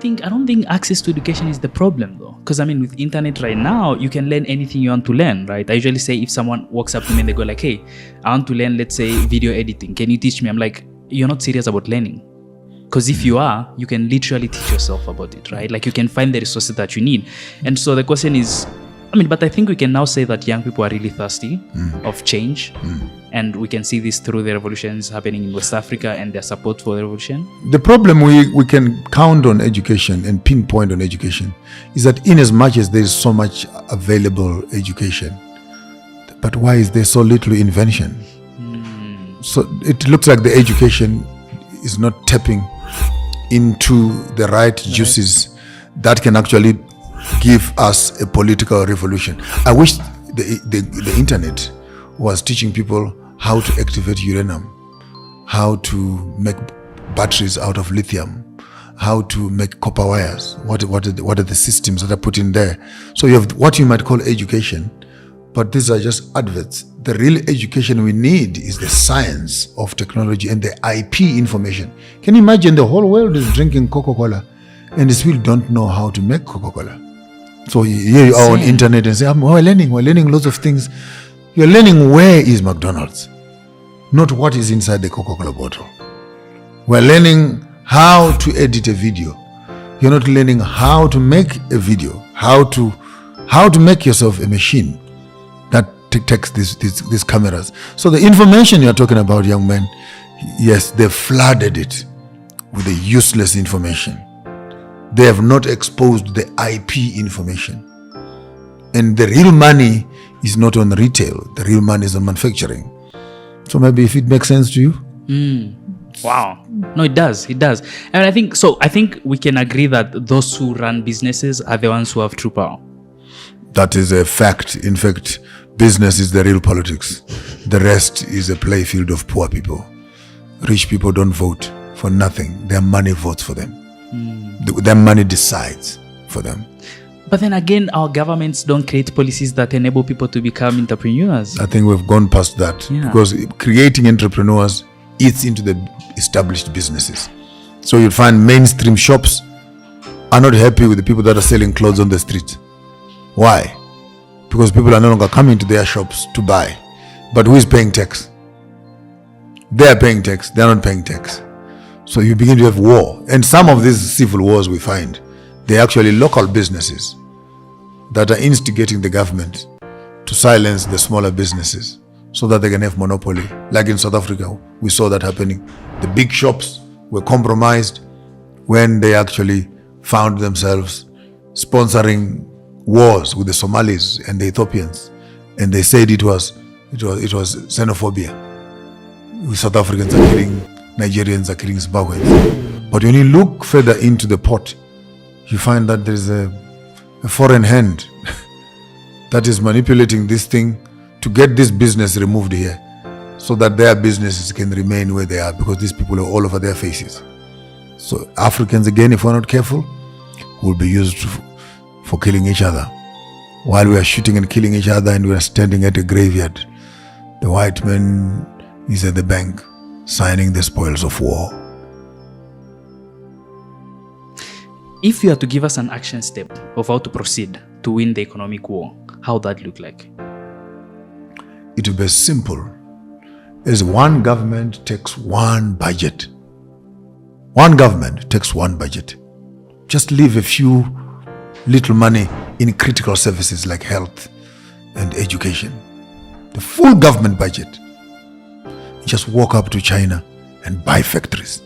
think access to education is the problem though. Because I mean, with internet right now, you can learn anything you want to learn, right? I usually say if someone walks up to me and they go like, hey, I want to learn, let's say, video editing. Can you teach me? I'm like, you're not serious about learning. Because if you are, you can literally teach yourself about it, right? Like you can find the resources that you need. And so the question is, but I think we can now say that young people are really thirsty of change. And we can see this through the revolutions happening in West Africa and their support for the revolution. The problem we can count on education and pinpoint on education is that in as much as there is so much available education, but why is there so little invention? So it looks like the education is not tapping into the right juices that can actually give us a political revolution. I wish the internet was teaching people how to activate uranium, how to make batteries out of lithium, how to make copper wires. What are the systems that are put in there? So you have what you might call education, but these are just adverts. The real education we need is the science of technology and the IP information. Can you imagine the whole world is drinking Coca-Cola and they still don't know how to make Coca-Cola? So here you are on internet and say, we're learning lots of things. You're learning where is McDonald's, not what is inside the Coca-Cola bottle. We're learning how to edit a video. You're not learning how to make a video, how to make yourself a machine that takes these cameras. So the information you're talking about, young men, yes, they flooded it with the useless information. They have not exposed the IP information. And the real money is not on retail. The real money is on manufacturing. So maybe if it makes sense to you. Wow. No, it does. It does. And I think we can agree that those who run businesses are the ones who have true power. That is a fact. In fact, business is the real politics. The rest is a playfield of poor people. Rich people don't vote for nothing. Their money votes for them. Their money decides for them. But then again, our governments don't create policies that enable people to become entrepreneurs. I think we've gone past that because creating entrepreneurs eats into the established businesses. So you'll find mainstream shops are not happy with the people that are selling clothes on the street. Why? Because people are no longer coming to their shops to buy. But who is paying tax? They are paying tax. They are not paying tax. So you begin to have war. And some of these civil wars we find, they're actually local businesses that are instigating the government to silence the smaller businesses so that they can have monopoly. Like in South Africa, we saw that happening. The big shops were compromised when they actually found themselves sponsoring wars with the Somalis and the Ethiopians. And they said it was xenophobia. South Africans are killing Nigerians, are killing Zimbabweans. But when you look further into the pot, you find that there is a foreign hand that is manipulating this thing to get this business removed here so that their businesses can remain where they are, because these people are all over their faces. So Africans, again, if we're not careful, will be used for killing each other. While we are shooting and killing each other and we are standing at a graveyard, the white man is at the bank signing the spoils of war. If you are to give us an action step of how to proceed to win the economic war, how would that look like? It will be as simple as one government takes one budget. One government takes one budget. Just leave a few little money in critical services like health and education. The full government budget. Just walk up to China and buy factories.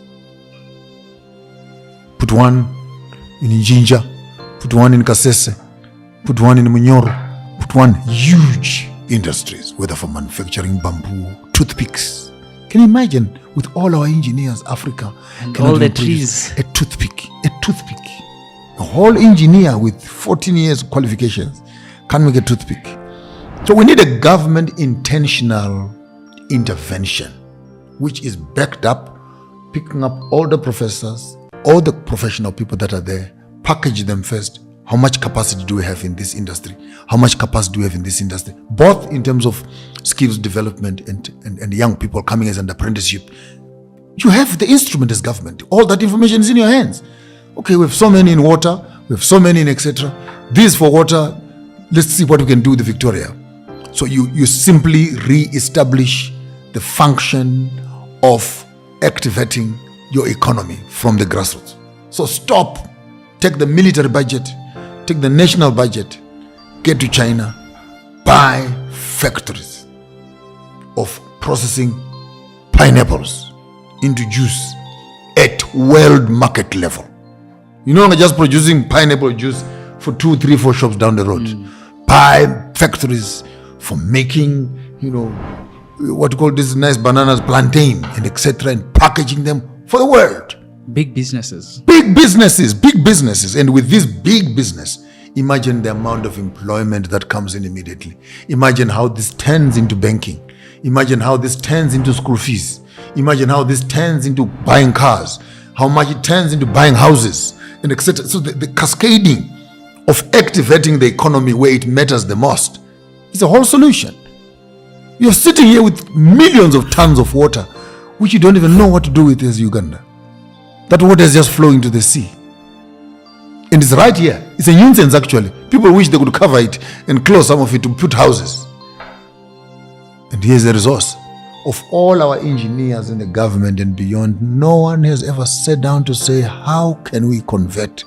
Put one in Jinja, put one in Kasese, put one in Munyoro, put one huge industries, whether for manufacturing bamboo, toothpicks. Can you imagine with all our engineers, Africa, and all the trees, a toothpick. A whole engineer with 14 years qualifications can make a toothpick. So we need a government intentional intervention, which is backed up, picking up all the professors, all the professional people that are there, package them first. How much capacity do we have in this industry? How much capacity do we have in this industry? Both in terms of skills development and young people coming as an apprenticeship. You have the instrument as government. All that information is in your hands. Okay, we have so many in water, we have so many in etc. This for water, let's see what we can do with the Victoria. So you simply re-establish the function of activating your economy from the grassroots. So stop, take the military budget, take the national budget, get to China, buy factories of processing pineapples into juice at world market level. You're no longer just producing pineapple juice for 2, 3, 4 shops down the road. Buy factories for making, what you call these nice bananas, plantain, and etc., and packaging them for the world. Big businesses. Big businesses, big businesses. And with this big business, imagine the amount of employment that comes in immediately. Imagine how this turns into banking. Imagine how this turns into school fees. Imagine how this turns into buying cars. How much it turns into buying houses, and etc. So the cascading of activating the economy where it matters the most is a whole solution. You're sitting here with millions of tons of water, which you don't even know what to do with as Uganda. That water is just flowing to the sea. And it's right here. It's a nuisance actually. People wish they could cover it and close some of it to put houses. And here's the resource. Of all our engineers in the government and beyond, no one has ever sat down to say, how can we convert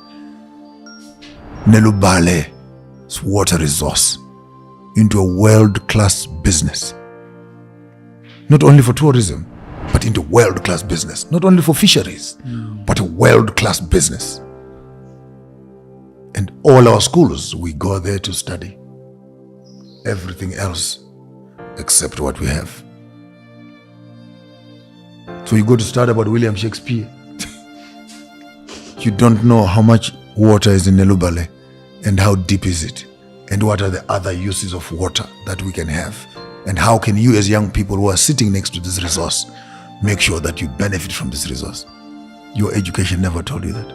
Nelubale's water resource into a world-class business? Not only for tourism, but into world-class business. Not only for fisheries, but a world-class business. And all our schools, we go there to study everything else except what we have. So you go to study about William Shakespeare. You don't know how much water is in Nelubale and how deep is it, and what are the other uses of water that we can have, and how can you as young people who are sitting next to this resource make sure that you benefit from this resource. Your education never told you that.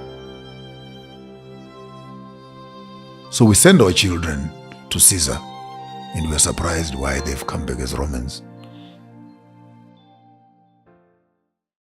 So we send our children to Caesar, and we are surprised why they've come back as Romans.